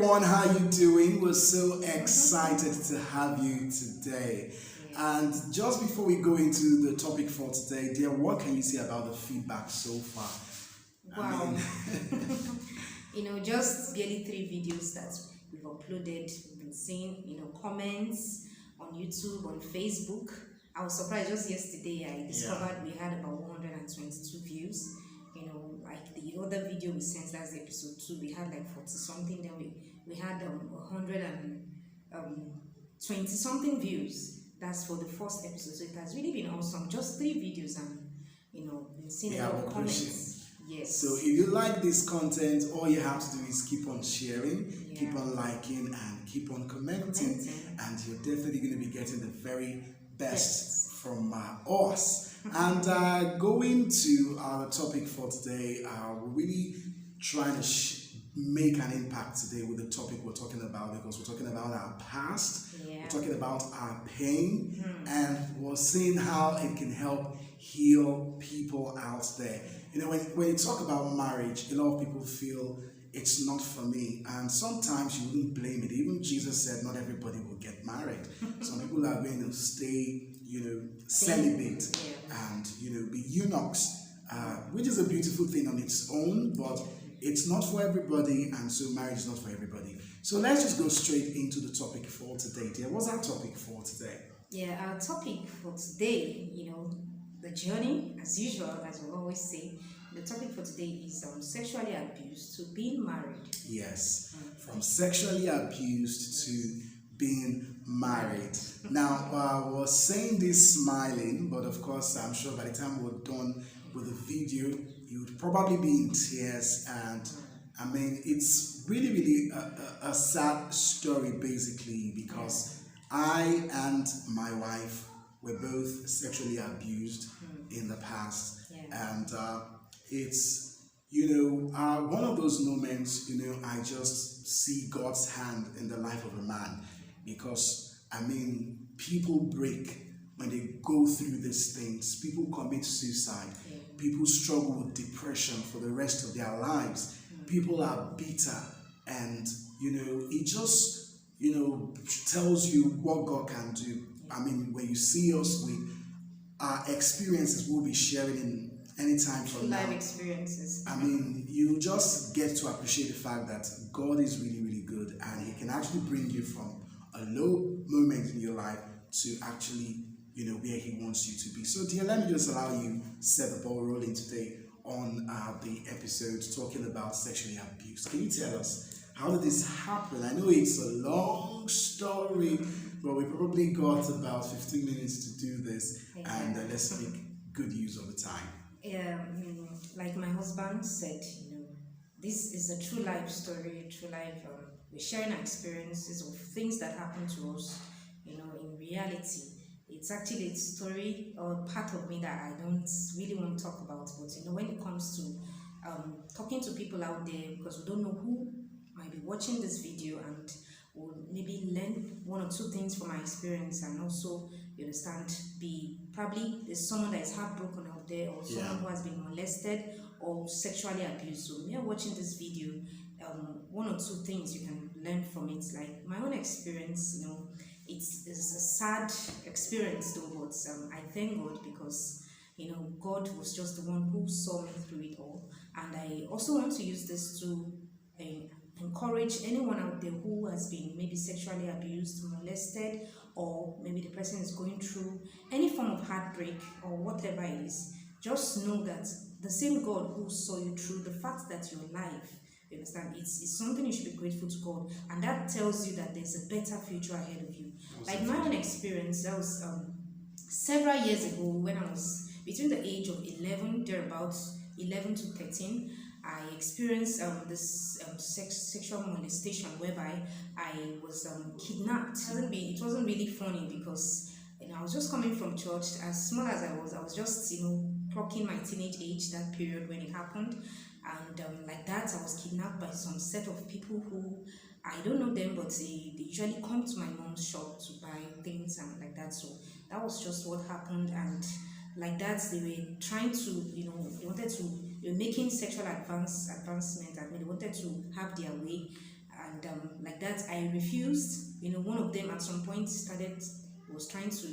everyone, how you doing? We're so excited to have you today. And just before we go into the topic for today, dear, what can you say about the feedback so far? Wow. Just barely 3 videos that we've uploaded. We've been seeing, comments on YouTube, on Facebook. I was surprised just yesterday I discovered we had about 122 views. Like the other video we sent, that's episode 2, we had like 40 something, then we had 120 something views. That's for the first episode. So it has really been awesome. Just 3 videos and been seeing a lot of comments. Yes. So if you like this content, all you have to do is keep on sharing, keep on liking, and keep on commenting. And you're definitely going to be getting the very best from us. And going to our topic for today, we're really trying to make an impact today with the topic we're talking about, because we're talking about our past, we're talking about our pain, and we're seeing how it can help heal people out there. When you talk about marriage, a lot of people feel it's not for me, and sometimes you wouldn't blame it. Even Jesus said not everybody will get married. Some people are going to stay celibate and be eunuchs, which is a beautiful thing on its own, but it's not for everybody, and so marriage is not for everybody. So let's just go straight into the topic for today. Dear, what's our topic for today? Yeah, our topic for today, the journey, as usual, as we always say. The topic for today is sexually abused to being married. Yes, from sexually abused to being married. Now, we're saying this smiling, but of course, I'm sure by the time we're done with the video, you would probably be in tears. And I mean, it's really, really a sad story, basically, because I and my wife were both sexually abused in the past. And it's, one of those moments, I just see God's hand in the life of a man, because, I mean, people break when they go through these things. People commit suicide. People struggle with depression for the rest of their lives. People are bitter, and, it just, tells you what God can do. I mean, when you see us with our experiences, we'll be sharing in any time from now. Life experiences. I mean, you just get to appreciate the fact that God is really, really good, and He can actually bring you from a low moment in your life to actually, where He wants you to be. So, dear, let me just allow you set the ball rolling today on the episode talking about sexually abuse. Can you tell us, how did this happen? I know it's a long story, but we probably got about 15 minutes to do this, and let's make good use of the time. Like my husband said, this is a true life story, we're sharing our experiences of things that happen to us, in reality. It's actually a story or part of me that I don't really want to talk about, but when it comes to talking to people out there, because we don't know who might be watching this video and will maybe learn 1 or 2 things from my experience, and also, probably there's someone that is heartbroken out there, or someone who has been molested or sexually abused. So when you're watching this video, 1 or 2 things you can learn from it. Like my own experience, it's a sad experience though, but I thank God, because God was just the one who saw me through it all. And I also want to use this to encourage anyone out there who has been maybe sexually abused, molested, or maybe the person is going through any form of heartbreak or whatever it is. Just know that the same God who saw you through, the fact that you're alive, you understand, it's something you should be grateful to God, and that tells you that there's a better future ahead of you. Like my own experience, that was several years ago, when I was between the age of 11, thereabouts, 11 to 13. I experienced this sexual molestation, whereby I was kidnapped. It wasn't really funny, because I was just coming from church. As small as I was just clocking my teenage age, that period when it happened. And like that, I was kidnapped by some set of people who, I don't know them, but they usually come to my mom's shop to buy things and like that. So that was just what happened. And like that, they were trying to, they were making sexual advancement, and they wanted to have their way. and like that I refused. One of them at some point was trying to,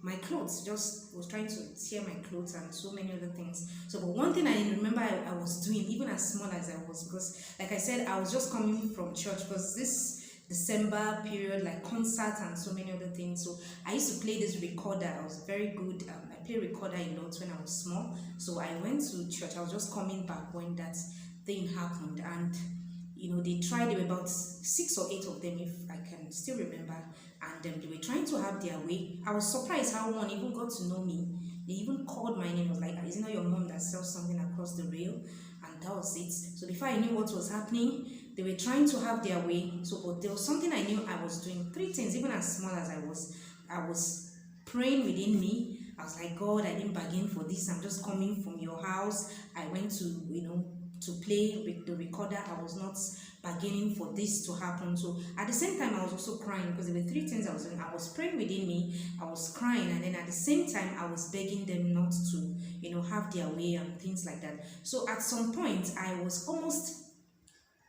my clothes, just was trying to tear my clothes and so many other things. So, but one thing I remember I was doing, even as small as I was, because like I said, I was just coming from church, because this December period, like concerts and so many other things. So I used to play this recorder. I was very good. I played recorder a lot when I was small. So I went to church. I was just coming back when that thing happened, and they were about 6 or 8 of them, if I can still remember, and they were trying to have their way. I was surprised how one even got to know me. They even called my name. I was like, is it not your mom that sells something across the rail? And that was it. So before I knew what was happening, they were trying to have their way. So, but there was something I knew I was doing. 3 things, even as small as I was praying within me. I was like, God, I didn't bargain for this. I'm just coming from your house. I went to play with the recorder. I was not bargaining for this to happen. So at the same time, I was also crying, because there were 3 things I was doing. I was praying within me, I was crying, and then at the same time, I was begging them not to, have their way and things like that. So at some point, I was almost,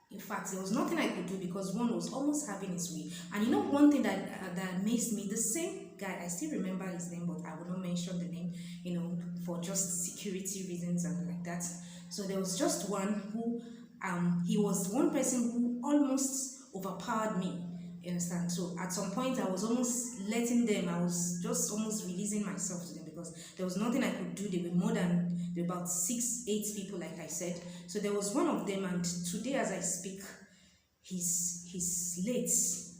in fact, there was nothing I could do, because one was almost having his way. And one thing that amazed me, the same guy, I still remember his name, but I will not mention the name, for just security reasons and like that. So there was just one who, he was one person who almost overpowered me. You understand? So at some point, I was almost letting them, I was just almost releasing myself to them, because there was nothing I could do. There were about 6, 8 people, like I said. So there was one of them, and today as I speak, he's late,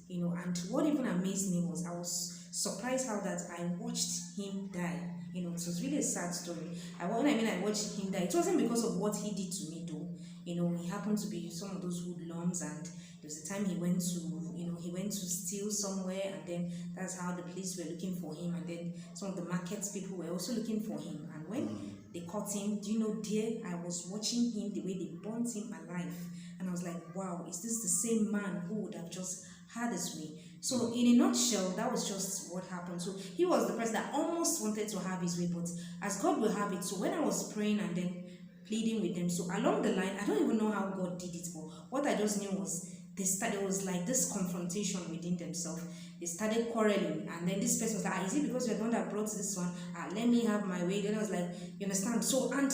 and what even amazed me was, I was surprised how that I watched him die. It was really a sad story. I watched him die, it wasn't because of what he did to me, though. He happened to be some of those hoodlums, and there was a time he went to steal somewhere, and then that's how the police were looking for him, and then some of the market people were also looking for him. And when they caught him, do you know, dear, I was watching him, the way they burnt him alive, and I was like, wow, is this the same man who would have just had his way? So in a nutshell, that was just what happened. So he was the person that almost wanted to have his way, but as God will have it. So when I was praying and then pleading with them, so along the line, I don't even know how God did it, but what I just knew was there was like this confrontation within themselves. They started quarreling, and then this person was like, is it because you're the one that brought this one? Let me have my way. Then I was like, you understand? So, and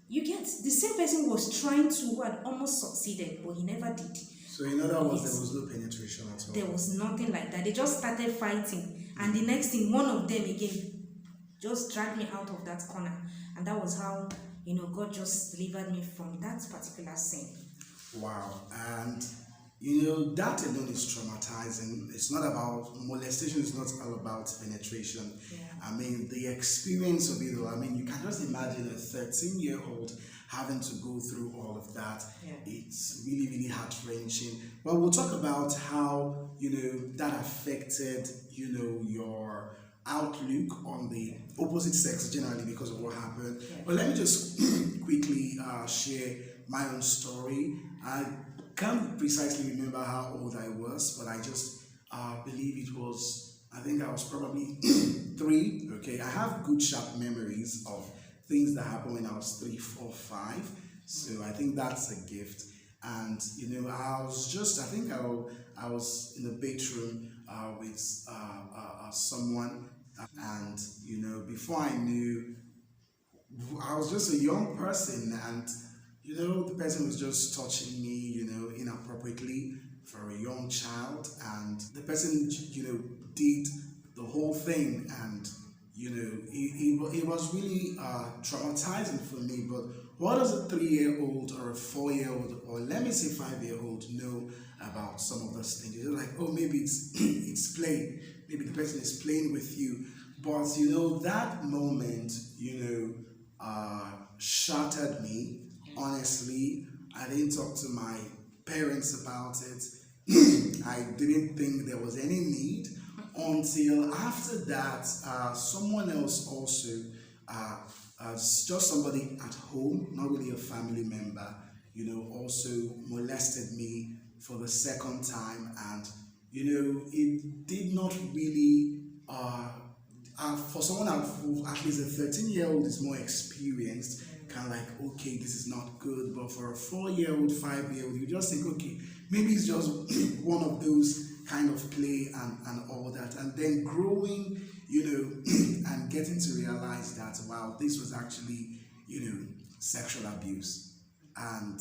you get, the same person was trying to, who had almost succeeded, but he never did. So in other words, there was no penetration at all. There was nothing like that. They just started fighting, and the next thing, one of them again just dragged me out of that corner, and that was how God just delivered me from that particular sin. Wow. And that alone is traumatizing. It's not about molestation, it's not all about penetration. Yeah. I mean, the experience of it all, I mean, you can just imagine a 13-year-old having to go through all of that. Yeah. It's really, really heart-wrenching. Well, we'll talk about how, that affected, your outlook on the opposite sex generally because of what happened. Yeah. But let me just quickly share my own story. I can't precisely remember how old I was, but I just believe I think I was probably 3. Okay, I have good sharp memories of things that happened when I was 3, 4, 5. So I think that's a gift. And I was in the bedroom with someone, and before I knew, I was just a young person, and the person was just touching me, inappropriately for a young child, and the person, did the whole thing, and it was really traumatizing for me. But what does a 3-year-old or a 4-year-old, or let me say 5-year-old, know about some of those things? You're like, oh, maybe it's play, maybe the person is playing with you, but that moment, shattered me. Honestly, I didn't talk to my parents about it. I didn't think there was any need until after that, someone else also, just somebody at home, not really a family member, also molested me for the second time. And, it did not really, for someone who, at least a 13-year-old is more experienced, kind of like, okay, this is not good. But for a 4-year-old, 5-year-old, you just think, okay, maybe it's just one of those kind of play and all that. And then growing, and getting to realize that, wow, this was actually, sexual abuse. And,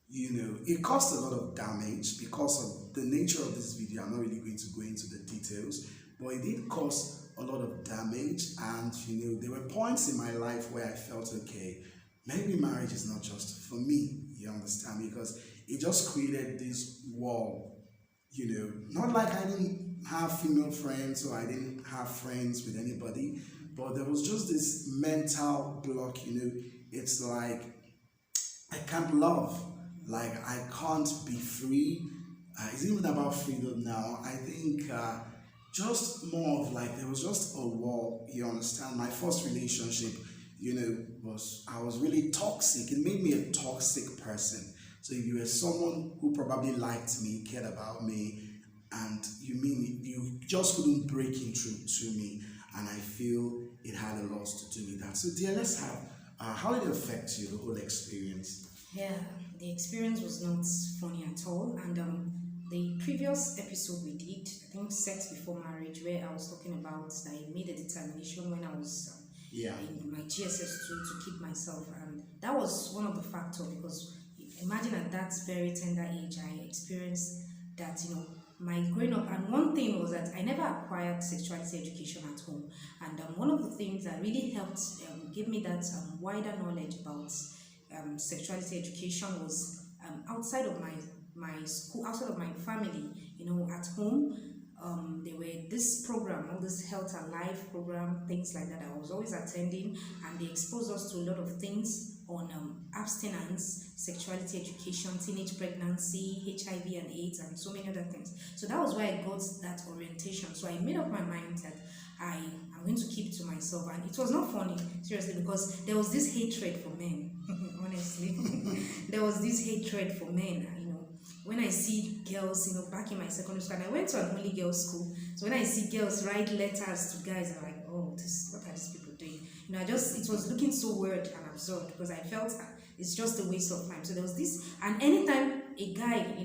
it caused a lot of damage because of the nature of this video. I'm not really going to go into the details, but it did cause a lot of damage. And, there were points in my life where I felt, okay, maybe marriage is not just for me, you understand? Because it just created this wall, not like I didn't have female friends or I didn't have friends with anybody, but there was just this mental block, it's like I can't love, like I can't be free. It's even about freedom now. I think just more of like there was just a wall, you understand? My first relationship, I was really toxic. It made me a toxic person. So if you were someone who probably liked me, cared about me, and you just couldn't break into to me, and I feel it had a lot to do with that. So dear, let's have, how did it affect you, the whole experience? Yeah, the experience was not funny at all. And the previous episode we did, I think Sex Before Marriage, where I was talking about that I made a determination when I was in my GSS2 to keep myself. And that was one of the factors, because imagine at that very tender age, I experienced that, my growing up. And one thing was that I never acquired sexuality education at home. And one of the things that really helped give me that wider knowledge about sexuality education was outside of my school, outside of my family, at home. There were this program, all this Health and Life program, things like that I was always attending, and they exposed us to a lot of things on abstinence, sexuality education, teenage pregnancy, HIV and AIDS, and so many other things. So that was where I got that orientation. So I made up my mind that I am going to keep to myself. And it was not funny, seriously, because there was this hatred for men. Honestly, there was this hatred for men. When I see girls, back in my secondary school, and I went to an only girls' school, so when I see girls write letters to guys, I'm like, oh, what are these people doing? It was looking so weird and absurd, because I felt it's just a waste of time. So there was this, and anytime a guy,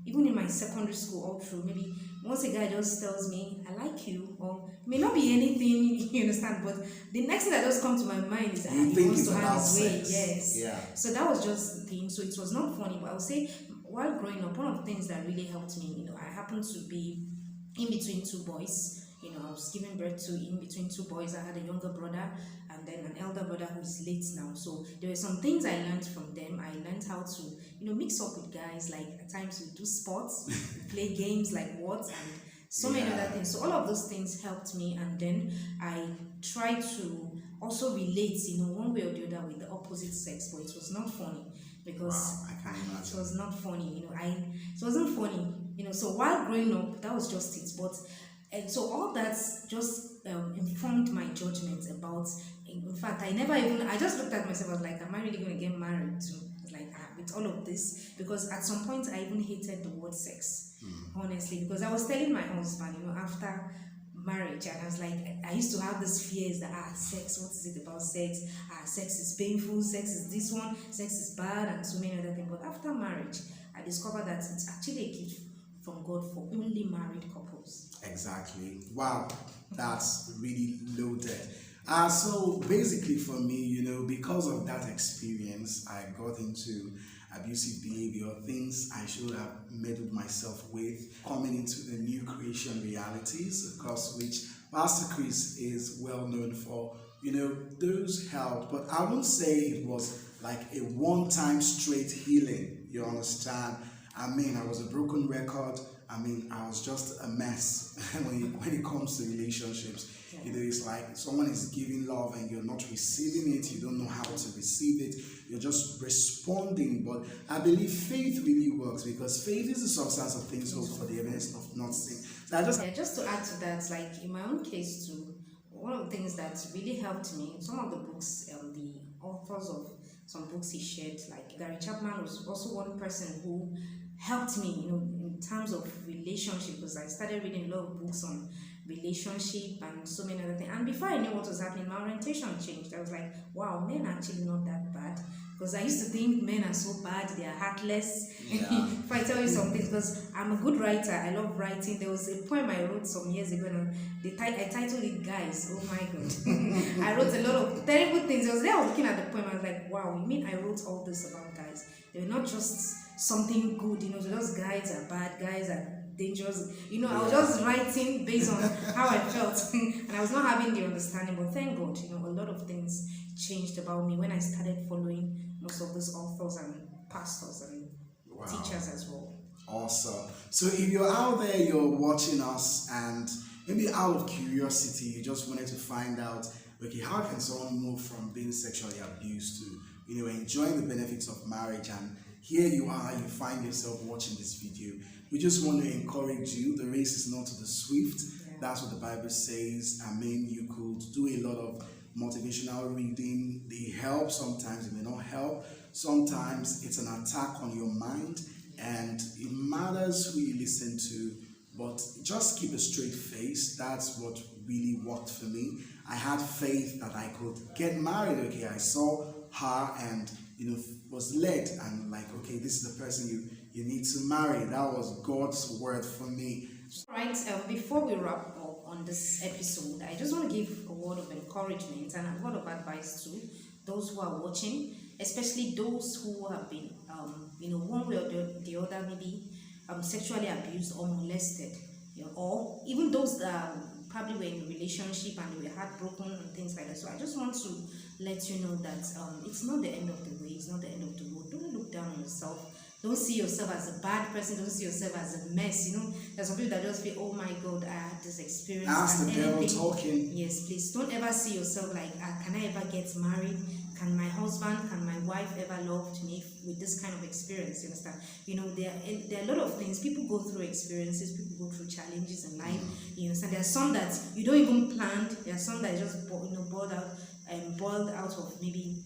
even in my secondary school, all through, maybe once a guy just tells me, I like you, or it may not be anything, you understand, but the next thing that just comes to my mind is he wants to have his way. Yes. Yeah. So that was just the thing. So it was not funny, but I would say, while growing up, one of the things that really helped me, I happened to be in between two boys. I was giving birth to in between two boys. I had a younger brother and then an elder brother who is late now. So there were some things I learned from them. I learned how to, mix up with guys. Like at times we do sports, we play games like what, and so many other things. So all of those things helped me. And then I tried to also relate, one way or the other with the opposite sex, but it was not funny. Because I can't imagine. It was not funny, it wasn't funny, so while growing up, that was just it. But and so all that just informed my judgment about. In fact, I just looked at myself. I was like, am I really going to get married to, like, with all of this? Because at some point I even hated the word sex, honestly, because I was telling my husband, after marriage, and I was like, I used to have these fears that sex, what is it about sex? Sex is painful, sex is this one, sex is bad, and so many other things. But after marriage, I discovered that it's actually a gift from God for only married couples. Exactly. Wow, that's really loaded. So basically for me, because of that experience, I got into abusive behavior, things I should have meddled myself with, coming into the new creation realities, of course, which Pastor Chris is well known for. Those helped, but I won't say it was like a one-time straight healing, you understand? I was a broken record. I was just a mess when it comes to relationships. It's like someone is giving love and you're not receiving it. You don't know how to receive it. You're just responding. But I believe faith really works, because faith is the substance of things hoped for, the evidence of not seen. So just to add to that, like in my own case too, one of the things that really helped me, some of the books, the authors of some books he shared, like Gary Chapman was also one person who helped me, in terms of relationship, because I started reading a lot of books on relationship and so many other things. And before I knew what was happening, my orientation changed. I was like, wow, men are actually not that bad. bad. Because I used to think men are so bad, they are heartless. Yeah. If I tell you something, because I'm a good writer, I love writing. There was a poem I wrote some years ago, and I titled it "Guys." Oh my God, I wrote a lot of terrible things. I was looking at the poem, I was like, wow, you mean I wrote all this about guys? They were not just something good, those guys are bad, guys are dangerous. I was just writing based on how I felt, and I was not having the understanding. But thank God, a lot of things changed about me when I started following most of those authors and pastors and teachers as well. Awesome. So if you're out there, you're watching us, and maybe out of curiosity, you just wanted to find out, okay, how can someone move from being sexually abused to, enjoying the benefits of marriage? And here you are, you find yourself watching this video. We just want to encourage you. The race is not to the swift. Yeah. That's what the Bible says. I mean, you could do a lot of motivational reading. They help sometimes, they may not help. Sometimes it's an attack on your mind, and it matters who you listen to, but just keep a straight face. That's what really worked for me. I had faith that I could get married. Okay, I saw her and was led, and like, okay, this is the person you need to marry. That was God's word for me. Right, before we wrap up on this episode, I just want to give a word of encouragement and a word of advice to those who are watching, especially those who have been, one way or the other, maybe sexually abused or molested, or even those that probably were in a relationship and they were heartbroken and things like that. So I just want to let you know that it's not the end of the way, it's not the end of the road. Don't look down on yourself. Don't see yourself as a bad person. Don't see yourself as a mess. There's some people that just feel, oh my God, I had this experience. That's the devil talking. Yes, please don't ever see yourself like, can I ever get married? Can my husband, can my wife ever love me with this kind of experience? You understand? There are a lot of things. People go through experiences. People go through challenges in life. You understand? There are some that you don't even plan. There are some that just boiled out of maybe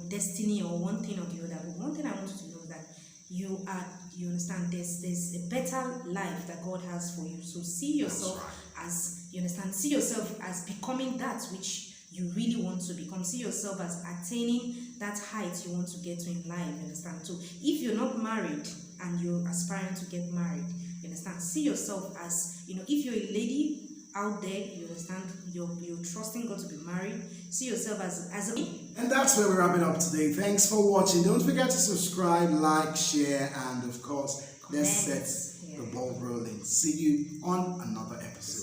destiny or one thing or the other. But one thing I want you to know is that you understand, there's a better life that God has for you. So see yourself as, see yourself as becoming that which you really want to become. See yourself as attaining that height you want to get to in life, you understand? So if you're not married and you're aspiring to get married, you understand, see yourself as, if you're a lady out there, you understand, you're trusting God to be married, see yourself as a... And that's where we wrap it up today. Thanks for watching. Don't forget to subscribe, like, share, and of course, let's set the ball rolling. See you on another episode.